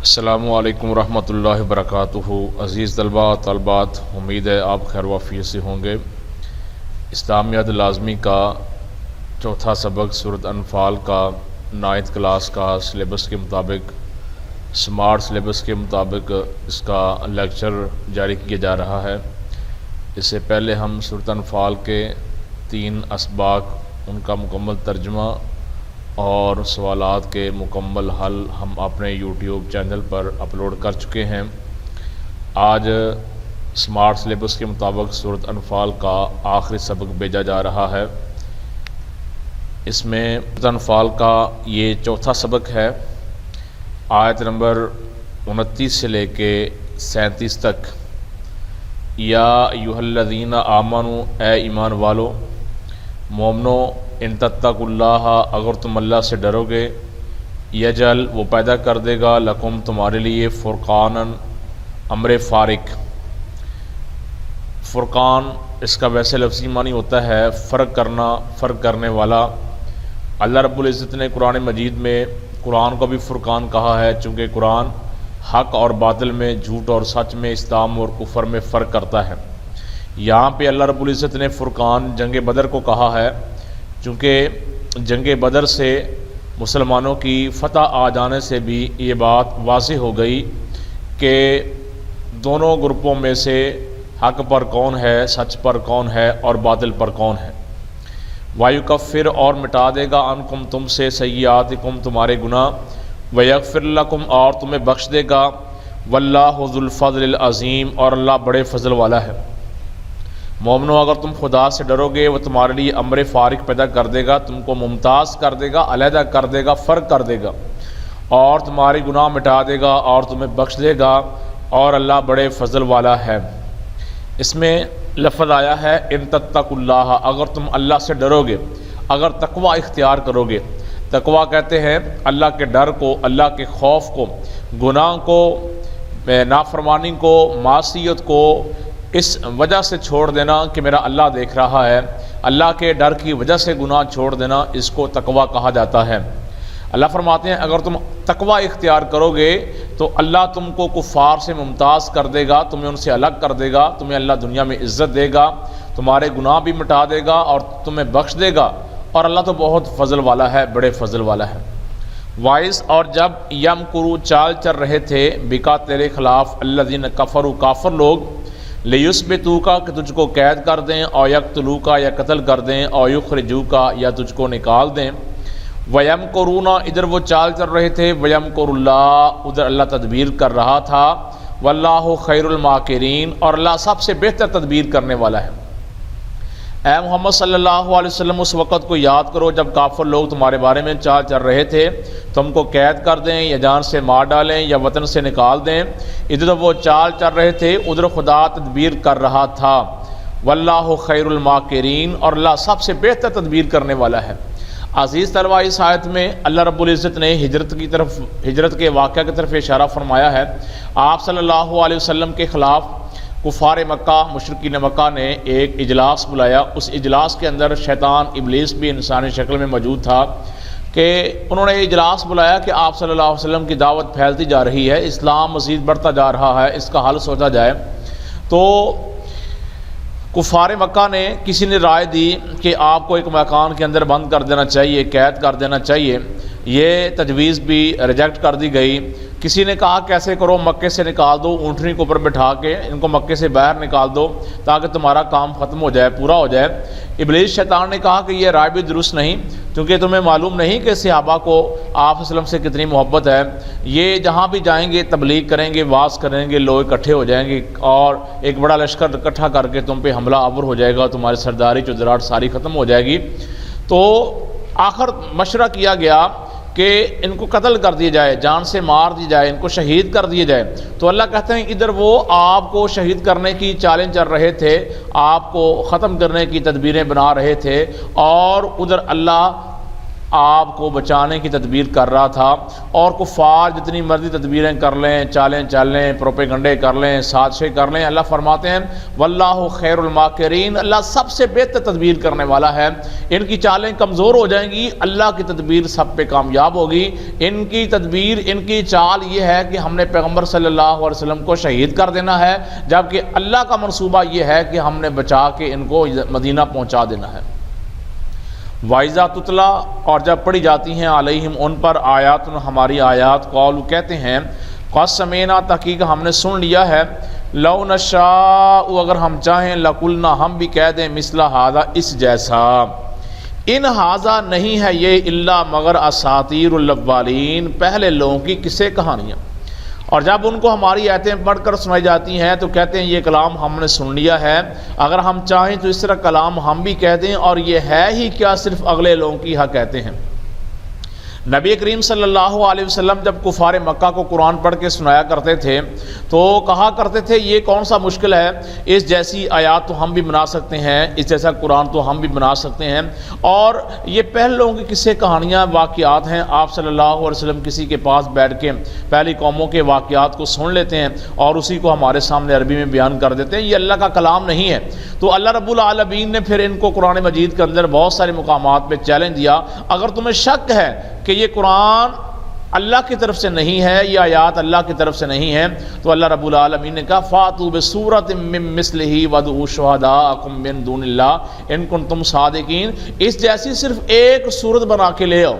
السلام علیکم ورحمۃ اللہ وبرکاتہ۔ عزیز طلباء طالبات، امید ہے آپ خیر و عافیت سے ہوں گے۔ اسلامیات لازمی کا چوتھا سبق سورۃ انفال کا 9th کلاس کا سلیبس کے مطابق، سمارٹ سلیبس کے مطابق اس کا لیکچر جاری کیا جا رہا ہے۔ اس سے پہلے ہم سورۃ انفال کے 3 اسباق، ان کا مکمل ترجمہ اور سوالات کے مکمل حل ہم اپنے یوٹیوب چینل پر اپلوڈ کر چکے ہیں۔ آج سمارٹ سلیبس کے مطابق سورۃ انفال کا آخری سبق بھیجا جا رہا ہے۔ اس میں سورۃ انفال کا یہ چوتھا سبق ہے۔ آیت نمبر 29 سے لے کے 37 تک۔ یا ایھا الذین آمنوا، اے ایمان والو، مومنو، ان تتقوا اللہ، اگر تم اللہ سے ڈرو گے، یجعل، وہ پیدا کر دے گا، لکم، تمہارے لیے، فرقانا، امر فارق۔ فرقان اس کا ویسے لفظی معنی ہوتا ہے فرق کرنا، فرق کرنے والا۔ اللہ رب العزت نے قرآن مجید میں قرآن کو بھی فرقان کہا ہے، چونکہ قرآن حق اور باطل میں، جھوٹ اور سچ میں، اسلام اور کفر میں فرق کرتا ہے۔ یہاں پہ اللہ رب العزت نے فرقان جنگ بدر کو کہا ہے، چونکہ جنگ بدر سے مسلمانوں کی فتح آ جانے سے بھی یہ بات واضح ہو گئی کہ دونوں گروپوں میں سے حق پر کون ہے، سچ پر کون ہے اور باطل پر کون ہے۔ وَيُكَفِّرْ، اور مٹا دے گا، عنکم، تم سے، سیئاتکم، تمہارے گناہ، وَيَغْفِرْ لَكُمْ، اور تمہیں بخش دے گا، وَاللَّهُ ذُو الْفَضْلِ الْعَظِيمِ، اور اللہ بڑے فضل والا ہے۔ مومنو، اگر تم خدا سے ڈرو گے، وہ تمہارے لیے امر فارق پیدا کر دے گا، تم کو ممتاز کر دے گا، علیحدہ کر دے گا، فرق کر دے گا، اور تمہارے گناہ مٹا دے گا اور تمہیں بخش دے گا، اور اللہ بڑے فضل والا ہے۔ اس میں لفظ آیا ہے ان تتقوا اللہ، اگر تم اللہ سے ڈرو گے، اگر تقوی اختیار کرو گے۔ تقوی کہتے ہیں اللہ کے ڈر کو، اللہ کے خوف کو، گناہ کو، نافرمانی کو، معصیت کو اس وجہ سے چھوڑ دینا کہ میرا اللہ دیکھ رہا ہے، اللہ کے ڈر کی وجہ سے گناہ چھوڑ دینا، اس کو تقوی کہا جاتا ہے۔ اللہ فرماتے ہیں اگر تم تقوی اختیار کرو گے تو اللہ تم کو کفار سے ممتاز کر دے گا، تمہیں ان سے الگ کر دے گا، تمہیں اللہ دنیا میں عزت دے گا، تمہارے گناہ بھی مٹا دے گا اور تمہیں بخش دے گا، اور اللہ تو بہت فضل والا ہے، بڑے فضل والا ہے۔ وائس، اور جب یمکروا، چال چل رہے تھے، بکا، تیرے خلاف، الذین کفروا، کافر لوگ، لیثبتوکا، کہ تجھ کو قید کر دیں، او یقتلوکا، یا قتل کر دیں، او یخرجوکا، یا تجھ کو نکال دیں۔ ویمکرون، ادھر وہ چال چل رہے تھے، ویمکر اللہ، ادھر اللہ تدبیر کر رہا تھا، واللہ خیر الماکرین، اور اللہ سب سے بہتر تدبیر کرنے والا ہے۔ اے محمد صلی اللہ علیہ وسلم، اس وقت کو یاد کرو جب کافر لوگ تمہارے بارے میں چال چل رہے تھے، تم کو قید کر دیں، یا جان سے مار ڈالیں، یا وطن سے نکال دیں۔ ادھر وہ چال چل رہے تھے، ادھر خدا تدبیر کر رہا تھا۔ واللہ خیر الماکرین، اور اللہ سب سے بہتر تدبیر کرنے والا ہے۔ عزیز طلباء، اس آیت میں اللہ رب العزت نے ہجرت کے واقعہ کی طرف اشارہ فرمایا ہے۔ آپ صلی اللہ علیہ وسلم کے خلاف کفار مکہ، مشرکین مکہ نے ایک اجلاس بلایا۔ اس اجلاس کے اندر شیطان ابلیس بھی انسانی شکل میں موجود تھا، کہ انہوں نے اجلاس بلایا کہ آپ صلی اللہ علیہ وسلم کی دعوت پھیلتی جا رہی ہے، اسلام مزید بڑھتا جا رہا ہے، اس کا حل سوچا جائے۔ تو کفار مکہ نے، کسی نے رائے دی کہ آپ کو ایک مکان کے اندر بند کر دینا چاہیے، قید کر دینا چاہیے۔ یہ تجویز بھی ریجیکٹ کر دی گئی۔ کسی نے کہا کیسے کرو، مکے سے نکال دو، اونٹنی کے اوپر بٹھا کے ان کو مکے سے باہر نکال دو تاکہ تمہارا کام ختم ہو جائے، پورا ہو جائے۔ ابلیس شیطان نے کہا کہ یہ رائے بھی درست نہیں، کیونکہ تمہیں معلوم نہیں کہ صحابہ کو آپ وسلم سے کتنی محبت ہے۔ یہ جہاں بھی جائیں گے تبلیغ کریں گے، واعظ کریں گے، لوگ اکٹھے ہو جائیں گے اور ایک بڑا لشکر اکٹھا کر کے تم پہ حملہ آور ہو جائے گا، تمہاری سرداری چودراہٹ ساری ختم ہو جائے گی۔ تو آخر مشورہ کیا گیا کہ ان کو قتل کر دیا جائے، جان سے مار دی جائے، ان کو شہید کر دیا جائے۔ تو اللہ کہتے ہیں ادھر وہ آپ کو شہید کرنے کی چالیں چل رہے تھے، آپ کو ختم کرنے کی تدبیریں بنا رہے تھے، اور ادھر اللہ آپ کو بچانے کی تدبیر کر رہا تھا، اور کفار جتنی مرضی تدبیریں کر لیں، چالیں چل لیں، پروپیگنڈے کر لیں، سازشیں کر لیں، اللہ فرماتے ہیں واللہ خیر الماکرین، اللہ سب سے بہتر تدبیر کرنے والا ہے۔ ان کی چالیں کمزور ہو جائیں گی، اللہ کی تدبیر سب پہ کامیاب ہوگی۔ ان کی تدبیر، ان کی چال یہ ہے کہ ہم نے پیغمبر صلی اللہ علیہ وسلم کو شہید کر دینا ہے، جبکہ اللہ کا منصوبہ یہ ہے کہ ہم نے بچا کے ان کو مدینہ پہنچا دینا ہے۔ وَإِذَا تُتْلَىٰ، اور جب پڑھی جاتی ہیں علیہم ان پر آیات، ہماری آیات، قالوا کہتے ہیں قَدْ سَمِعْنَا، تحقیق ہم نے سن لیا ہے، لَوْ نَشَاءُ اگر ہم چاہیں، لَقُلْنَا ہم بھی کہہ دیں، مِثْلَ هَذَا اس جیسا، ان ہاذا نہیں ہے یہ الا مگر اساطیر الاولین، پہلے لوگوں کی قصے کہانیاں۔ اور جب ان کو ہماری آیتیں پڑھ کر سنائی جاتی ہیں تو کہتے ہیں یہ کلام ہم نے سن لیا ہے، اگر ہم چاہیں تو اس طرح کلام ہم بھی کہہ دیں، اور یہ ہے ہی کیا صرف اگلے لوگوں کی حق کہتے ہیں۔ نبی کریم صلی اللہ علیہ وسلم جب کفار مکہ کو قرآن پڑھ کے سنایا کرتے تھے تو کہا کرتے تھے یہ کون سا مشکل ہے، اس جیسی آیات تو ہم بھی بنا سکتے ہیں، اس جیسا قرآن تو ہم بھی بنا سکتے ہیں، اور یہ پہلے لوگوں کی قصے کہانیاں واقعات ہیں۔ آپ صلی اللہ علیہ وسلم کسی کے پاس بیٹھ کے پہلی قوموں کے واقعات کو سن لیتے ہیں اور اسی کو ہمارے سامنے عربی میں بیان کر دیتے ہیں، یہ اللہ کا کلام نہیں ہے۔ تو اللہ رب العالمین نے پھر ان کو قرآن مجید کے اندر بہت سارے مقامات پہ چیلنج دیا، اگر تمہیں شک ہے کہ یہ قرآن اللہ کی طرف سے نہیں ہے، یہ آیات اللہ کی طرف سے نہیں ہے، تو اللہ رب العالمین نے کہا فَأْتُوا بِسُورَةٍ مِّن مِّثْلِهِ وَادْعُوا شُهَدَاءَكُم مِّن دُونِ اللَّهِ إِن كُنتُمْ صَادِقِينَ، اس جیسی صرف ایک صورت بنا کے لے آؤ۔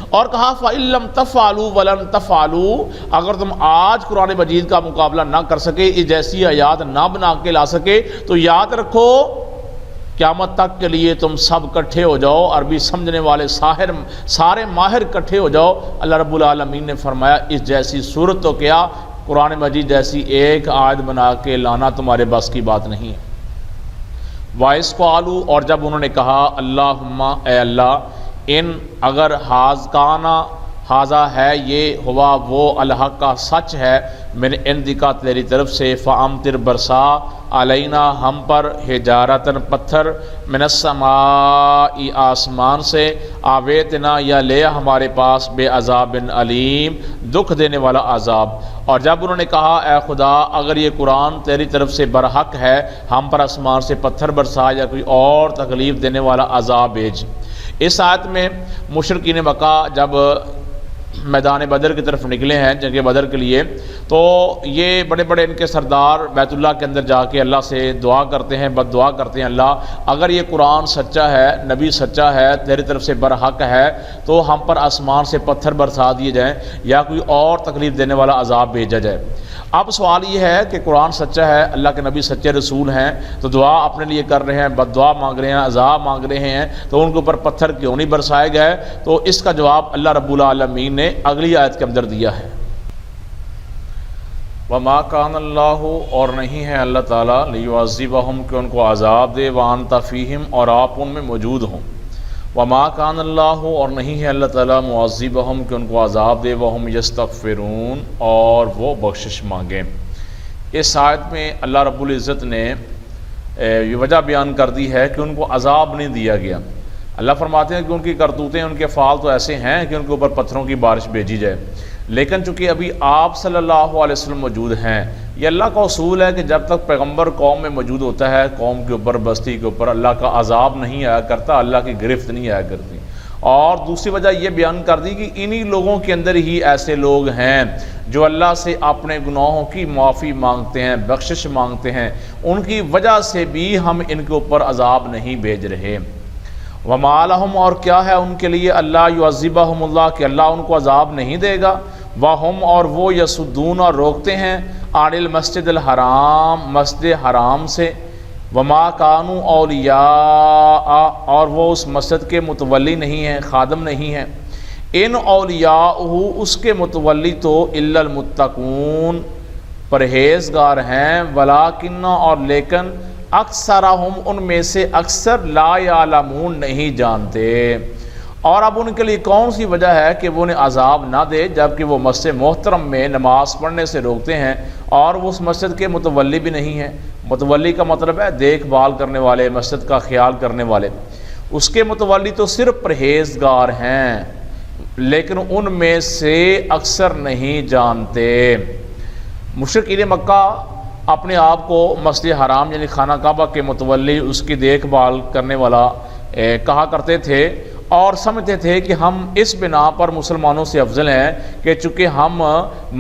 اور کہا فَإِن لَّمْ تَفْعَلُوا وَلَن تَفْعَلُوا، اگر تم آج قرآن مجید کا مقابلہ نہ کر سکے، اس جیسی آیات نہ بنا کے لا سکے، تو یاد رکھو قیامت تک کے لیے تم سب کٹھے ہو جاؤ، عربی سمجھنے والے سارے ماہر کٹھے ہو جاؤ۔ اللہ رب العالمین نے فرمایا اس جیسی صورت تو کیا، قرآن مجید جیسی ایک آیت بنا کے لانا تمہارے بس کی بات نہیں ہے۔ وَإِذْ قَالُوا، اور جب انہوں نے کہا اللہم اے اللہ، ان اگر حاضہ ہے یہ ہوا وہ الحق کا سچ ہے، من عندک تیری طرف سے، فَأَمْطِرْ برسا علینا ہم پر، حجارتن پتھر، من السماء آسمان سے، آویتنا یا لے ہمارے پاس، بے عذاب علیم دکھ دینے والا عذاب۔ اور جب انہوں نے کہا اے خدا اگر یہ قرآن تیری طرف سے برحق ہے، ہم پر آسمان سے پتھر برسا یا کوئی اور تکلیف دینے والا عذاب بھیج۔ اس آیت میں مشرکین مکہ جب میدان بدر کی طرف نکلے ہیں جنگ بدر کے لیے، تو یہ بڑے بڑے ان کے سردار بیت اللہ کے اندر جا کے اللہ سے دعا کرتے ہیں، بد دعا کرتے ہیں، اللہ اگر یہ قرآن سچا ہے، نبی سچا ہے، تیری طرف سے برحق ہے، تو ہم پر آسمان سے پتھر برسا دیے جائیں یا کوئی اور تکلیف دینے والا عذاب بھیجا جائے۔ اب سوال یہ ہے کہ قرآن سچا ہے، اللہ کے نبی سچے رسول ہیں، تو دعا اپنے لیے کر رہے ہیں، بد دعا مانگ رہے ہیں، عذاب مانگ رہے ہیں، تو ان کے اوپر پتھر کیوں نہیں برسائے گئے؟ تو اس کا جواب اللہ رب العالمین نے اگلی آیت کے اندر دیا ہے۔ وَمَا كَانَ اللَّهُ، اور نہیں ہے اللہ تعالیٰ، لِيُعَذِّبَهُمْ کہ ان کو عذاب دے، وَأَنْتَ فِيهِمْ اور آپ ان میں موجود ہوں۔ وَمَا كَانَ اللَّهُ اور نہیں ہے اللہ تعالیٰ، مُعَذِّبَهُمْ کہ ان کو عذاب دے، وَهُمْ يَسْتَغْفِرُونَ اور وہ بخشش مانگیں۔ اس آیت میں اللہ رب العزت نے یہ وجہ بیان کر دی ہے کہ ان کو عذاب نہیں دیا گیا۔ اللہ فرماتے ہیں کہ ان کی کرتوتیں، ان کے فعال تو ایسے ہیں کہ ان کے اوپر پتھروں کی بارش بھیجی جائے، لیکن چونکہ ابھی آپ صلی اللہ علیہ وسلم موجود ہیں، یہ اللہ کا اصول ہے کہ جب تک پیغمبر قوم میں موجود ہوتا ہے، قوم کے اوپر، بستی کے اوپر اللہ کا عذاب نہیں آیا کرتا، اللہ کی گرفت نہیں آیا کرتی۔ اور دوسری وجہ یہ بیان کر دی کہ انہی لوگوں کے اندر ہی ایسے لوگ ہیں جو اللہ سے اپنے گناہوں کی معافی مانگتے ہیں، بخشش مانگتے ہیں، ان کی وجہ سے بھی ہم ان کے اوپر عذاب نہیں بھیج رہے۔ وَمَا لَهُمْ اور کیا ہے ان کے لیے، اللہ يُعَذِّبَهُمُ اللَّهُ کہ اللہ ان کو عذاب نہیں دے گا، وَهُمْ اور وہ يَصُدُّونَ اور روکتے ہیں، عَنِ الْمَسْجِدِ الْحَرَامِ مسجد حرام سے، وَمَا كَانُوا أَوْلِيَاءَ اور وہ اس مسجد کے متولی نہیں ہیں، خادم نہیں ہیں، ان اولیاءہ اس کے متولی تو إِلَّا الْمُتَّقُونَ پرہیزگار ہیں، وَلَٰكِنَّ اور لیکن اکثرہم ان میں سے اکثر لا یعلمون نہیں جانتے۔ اور اب ان کے لیے کون سی وجہ ہے کہ وہ انہیں عذاب نہ دے جبکہ وہ مسجد محترم میں نماز پڑھنے سے روکتے ہیں اور وہ اس مسجد کے متولی بھی نہیں ہیں؟ متولی کا مطلب ہے دیکھ بھال کرنے والے، مسجد کا خیال کرنے والے۔ اس کے متولی تو صرف پرہیزگار ہیں لیکن ان میں سے اکثر نہیں جانتے۔ مشرکین مکہ اپنے آپ کو مسجد حرام یعنی خانہ کعبہ کے متولی، اس کی دیکھ بھال کرنے والا کہا کرتے تھے، اور سمجھتے تھے کہ ہم اس بنا پر مسلمانوں سے افضل ہیں کہ چونکہ ہم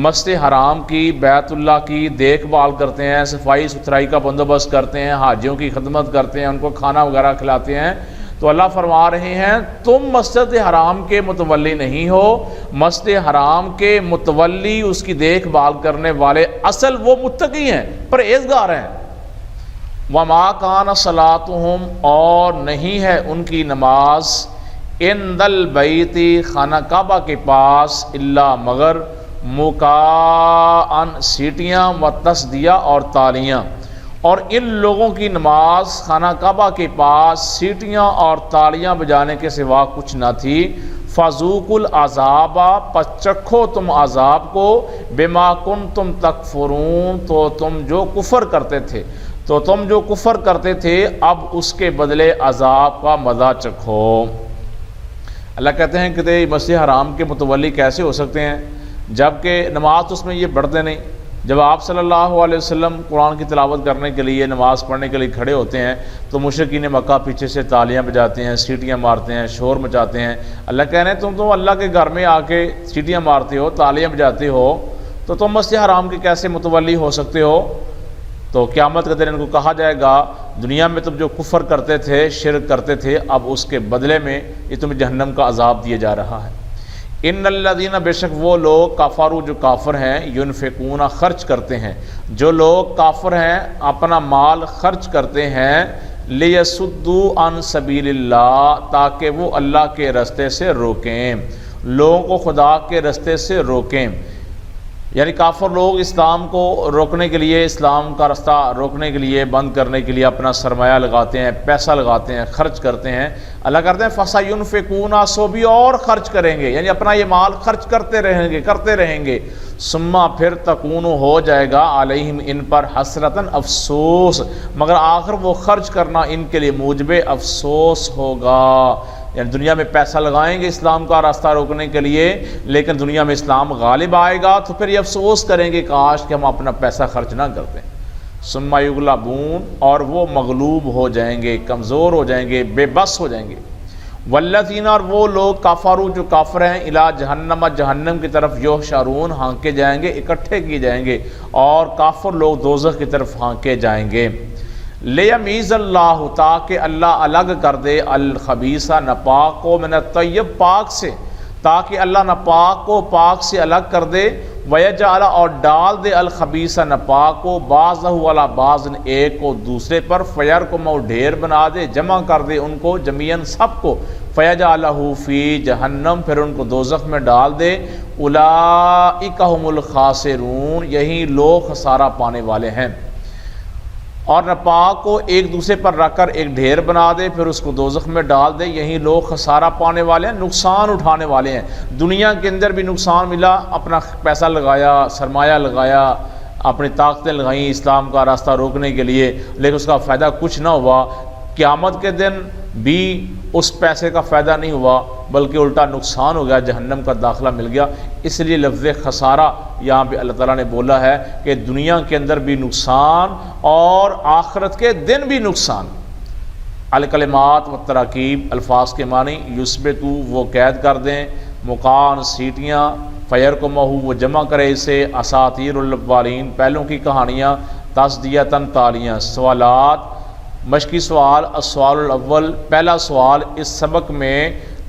مسجد حرام کی، بیت اللہ کی دیکھ بھال کرتے ہیں، صفائی ستھرائی کا بندوبست کرتے ہیں، حاجیوں کی خدمت کرتے ہیں، ان کو کھانا وغیرہ کھلاتے ہیں، تو اللہ فرما رہے ہیں تم مسجد حرام کے متولی نہیں ہو، مسجد حرام کے متولی، اس کی دیکھ بھال کرنے والے اصل وہ متقی ہیں، پرہیزگار ہیں۔ وَمَا كَانَ صَلَاتُهُمْ، اور نہیں ہے ان کی نماز، عند البیت خانہ کعبہ کے پاس، الا مگر مکاءً سیٹیاں، و تصدیہ اور تالیاں، اور ان لوگوں کی نماز خانہ کعبہ کے پاس سیٹیاں اور تالیاں بجانے کے سوا کچھ نہ تھی۔ فذوقوا العذاب، پس چکھو تم عذاب کو، بما کنتم تکفرون، تو تم جو کفر کرتے تھے اب اس کے بدلے عذاب کا مزہ چکھو۔ اللہ کہتے ہیں کہ مسجد حرام کے متولی کیسے ہو سکتے ہیں جبکہ نماز اس میں یہ پڑھتے نہیں۔ جب آپ صلی اللہ علیہ وسلم قرآن کی تلاوت کرنے کے لیے، نماز پڑھنے کے لیے کھڑے ہوتے ہیں تو مشرکین مکہ پیچھے سے تالیاں بجاتے ہیں، سیٹیاں مارتے ہیں، شور مچاتے ہیں۔ اللہ کہہ رہے ہیں تم تو اللہ کے گھر میں آ کے سیٹیاں مارتے ہو، تالیاں بجاتے ہو، تو تم مسجد حرام کے کیسے متولی ہو سکتے ہو؟ تو قیامت کے دن ان کو کہا جائے گا دنیا میں تم جو کفر کرتے تھے، شرک کرتے تھے، اب اس کے بدلے میں یہ تمہیں جہنم کا عذاب دیا جا رہا ہے۔ ان الذین، بے شک وہ لوگ، کفروا جو کافر ہیں، ینفقون خرچ کرتے ہیں، جو لوگ کافر ہیں اپنا مال خرچ کرتے ہیں، لیصدوا عن سبیل اللہ، تاکہ وہ اللہ کے راستے سے روکیں، لوگوں کو خدا کے راستے سے روکیں۔ یعنی کافر لوگ اسلام کو روکنے کے لیے، اسلام کا راستہ روکنے کے لیے، بند کرنے کے لیے اپنا سرمایہ لگاتے ہیں، پیسہ لگاتے ہیں، خرچ کرتے ہیں۔ اللہ کرتے ہیں فَسَيُنْفِقُونَ، سو بھی اور خرچ کریں گے، یعنی اپنا یہ مال خرچ کرتے رہیں گے۔ ثم، پھر تکون ہو جائے گا، علیہم ان پر، حسرتاً افسوس، مگر آخر وہ خرچ کرنا ان کے لیے موجب افسوس ہوگا۔ یعنی دنیا میں پیسہ لگائیں گے اسلام کا راستہ روکنے کے لیے، لیکن دنیا میں اسلام غالب آئے گا تو پھر یہ افسوس کریں گے کاش کہ ہم اپنا پیسہ خرچ نہ کرتے۔ ثم یغلبون، اور وہ مغلوب ہو جائیں گے، کمزور ہو جائیں گے، بے بس ہو جائیں گے۔ والذین، اور وہ لوگ، کفروا جو کافر ہیں، الی جہنم، جہنم کی طرف، یحشرون، ہانکے جائیں گے، اکٹھے کیے جائیں گے، اور کافر لوگ دوزخ کی طرف ہانکے جائیں گے۔ لیمیز اللہ، تاکہ اللہ الگ کر دے، الخبیث، ناپاک کو، من الطیب، پاک سے، تاکہ اللہ ناپاک کو پاک سے الگ کر دے، ویجعل، اور ڈال دے، الخبیث، ناپاک کو، بعضہ علی بعض، ایک کو دوسرے پر، فیرکم، ڈھیر بنا دے، جمع کر دے ان کو، جمیعاً سب کو، فیجعلہ فی جہنم، پھر ان کو دوزخ میں ڈال دے۔ اولئک ھم الخاسرون، یہی لوگ خسارہ پانے والے ہیں۔ اور ناپاک کو ایک دوسرے پر رکھ کر ایک ڈھیر بنا دے، پھر اس کو دوزخ میں ڈال دے، یہی لوگ خسارہ پانے والے ہیں، نقصان اٹھانے والے ہیں۔ دنیا کے اندر بھی نقصان ملا، اپنا پیسہ لگایا، سرمایہ لگایا، اپنی طاقتیں لگائیں اسلام کا راستہ روکنے کے لیے، لیکن اس کا فائدہ کچھ نہ ہوا۔ قیامت کے دن بھی اس پیسے کا فائدہ نہیں ہوا، بلکہ الٹا نقصان ہو گیا، جہنم کا داخلہ مل گیا۔ اس لیے لفظ خسارہ یہاں پہ اللہ تعالیٰ نے بولا ہے کہ دنیا کے اندر بھی نقصان اور آخرت کے دن بھی نقصان۔ الکلمات و تراکیب، الفاظ کے معنی، یثبتو، وہ قید کر دیں، مکان، سیٹیاں، فیرکمہ، وہ جمع کرے اسے، اساطیر الاولین، پہلوں کی کہانیاں، تصدیتاً، تالیاں۔ سوالات، مشقی سوال، السوال الاول، پہلا سوال، اس سبق میں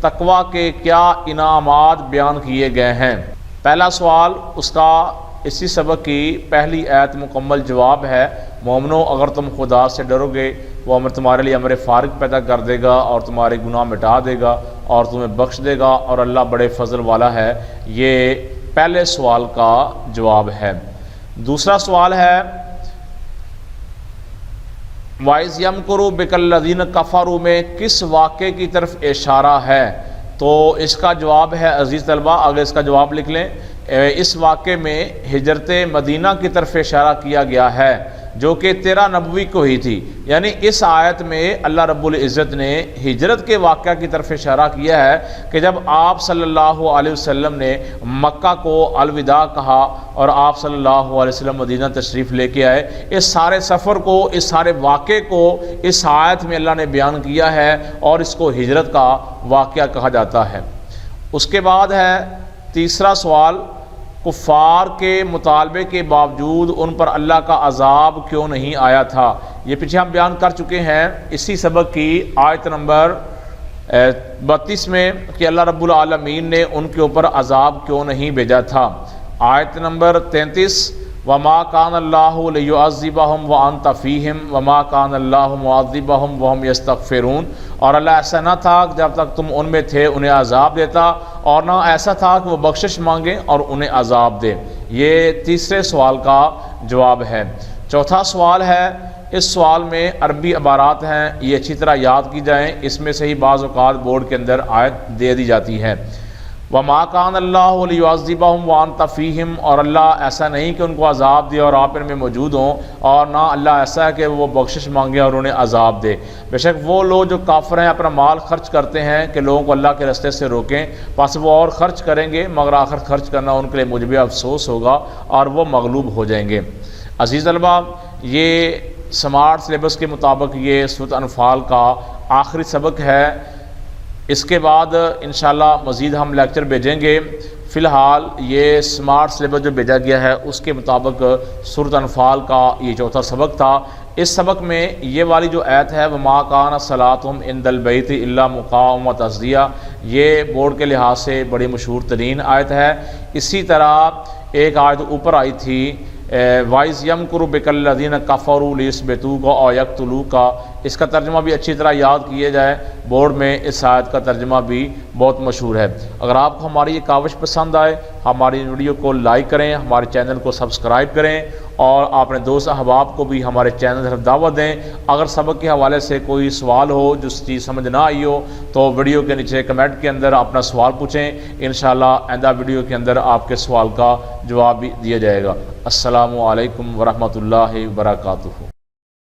تقویٰ کے کیا انعامات بیان کیے گئے ہیں؟ پہلا سوال، اس کا اسی سبق کی پہلی آیت مکمل جواب ہے، مومنو، اگر تم خدا سے ڈرو گے، وہ امر تمہارے لیے امر فارغ پیدا کر دے گا اور تمہارے گناہ مٹا دے گا اور تمہیں بخش دے گا، اور اللہ بڑے فضل والا ہے۔ یہ پہلے سوال کا جواب ہے۔ دوسرا سوال ہے، وَإِذْ يَمْكُرُ بِكَ الَّذِينَ كَفَرُوا میں کس واقعے کی طرف اشارہ ہے؟ تو اس کا جواب ہے، عزیز طلبہ آگے اس کا جواب لکھ لیں، اس واقعے میں ہجرت مدینہ کی طرف اشارہ کیا گیا ہے، جو کہ 13 نبوی کو ہی تھی۔ یعنی اس آیت میں اللہ رب العزت نے ہجرت کے واقعہ کی طرف اشارہ کیا ہے کہ جب آپ صلی اللہ علیہ وسلم نے مکہ کو الوداع کہا اور آپ صلی اللہ علیہ وسلم مدینہ تشریف لے کے آئے، اس سارے سفر کو، اس سارے واقعے کو اس آیت میں اللہ نے بیان کیا ہے اور اس کو ہجرت کا واقعہ کہا جاتا ہے۔ اس کے بعد ہے تیسرا سوال، کفار کے مطالبے کے باوجود ان پر اللہ کا عذاب کیوں نہیں آیا تھا؟ یہ پیچھے ہم بیان کر چکے ہیں اسی سبق کی آیت نمبر 32 میں کہ اللہ رب العالمین نے ان کے اوپر عذاب کیوں نہیں بھیجا تھا۔ آیت نمبر 33، وَمَا كَانَ اللَّهُ لِيُعَذِّبَهُمْ وَأَنْتَ فِيهِمْ وَمَا كَانَ اللَّهُ مُعَذِّبَهُمْ وَهُمْ يَسْتَغْفِرُونَ، اور اللہ ایسا نہ تھا کہ جب تک تم ان میں تھے انہیں عذاب دیتا، اور نہ ایسا تھا کہ وہ بخشش مانگیں اور انہیں عذاب دے۔ یہ تیسرے سوال کا جواب ہے۔ چوتھا سوال ہے، اس سوال میں عربی عبارات ہیں، یہ اچھی طرح یاد کی جائیں، اس میں سے ہی بعض اوقات بورڈ کے اندر آیت دے دی جاتی ہے۔ وَمَا كَانَ اللَّهُ لِيُعَذِّبَهُمْ وَأَنْتَ فِيهِمْ، اور اللہ ایسا نہیں کہ ان کو عذاب دے اور آپ ان میں موجود ہوں، اور نہ اللہ ایسا ہے کہ وہ بخشش مانگے اور انہیں عذاب دے۔ بے شک وہ لوگ جو کافر ہیں اپنا مال خرچ کرتے ہیں کہ لوگوں کو اللہ کے راستے سے روکیں، پس وہ اور خرچ کریں گے مگر آخر خرچ کرنا ان کے لیے موجب افسوس ہوگا اور وہ مغلوب ہو جائیں گے۔ عزیز طلبہ، یہ سمارٹ سلیبس کے مطابق یہ سورۃ انفال کا آخری سبق ہے۔ اس کے بعد انشاءاللہ مزید ہم لیکچر بھیجیں گے۔ فی الحال یہ سمارٹ سلیبس جو بھیجا گیا ہے اس کے مطابق سورۃ انفال کا یہ چوتھا سبق تھا۔ اس سبق میں یہ والی جو آیت ہے وَمَا كَانَ صَلَاتُهُمْ عِندَ الْبَيْتِ إِلَّا مُقَامًا وَتَصْدِيًّا، یہ بورڈ کے لحاظ سے بڑی مشہور ترین آیت ہے۔ اسی طرح ایک آیت اوپر آئی تھی وَإِذْ يَمْكُرُ بِكَ الَّذِينَ كَفَرُوا لِيُثْبِتُوكَ أَوْ يَقْتُلُوكَ، اس کا ترجمہ بھی اچھی طرح یاد کیے جائے، بورڈ میں اس آیت کا ترجمہ بھی بہت مشہور ہے۔ اگر آپ کو ہماری یہ کاوش پسند آئے، ہماری ویڈیو کو لائک کریں، ہمارے چینل کو سبسکرائب کریں، اور اپنے دوست احباب کو بھی ہمارے چینل کی طرف دعوت دیں۔ اگر سبق کے حوالے سے کوئی سوال ہو، جو چیز سمجھ نہ آئی ہو، تو ویڈیو کے نیچے کمنٹ کے اندر اپنا سوال پوچھیں، انشاءاللہ آئندہ ویڈیو کے اندر آپ کے سوال کا جواب بھی دیا جائے گا۔ السلام علیکم ورحمۃ اللہ وبرکاتہ۔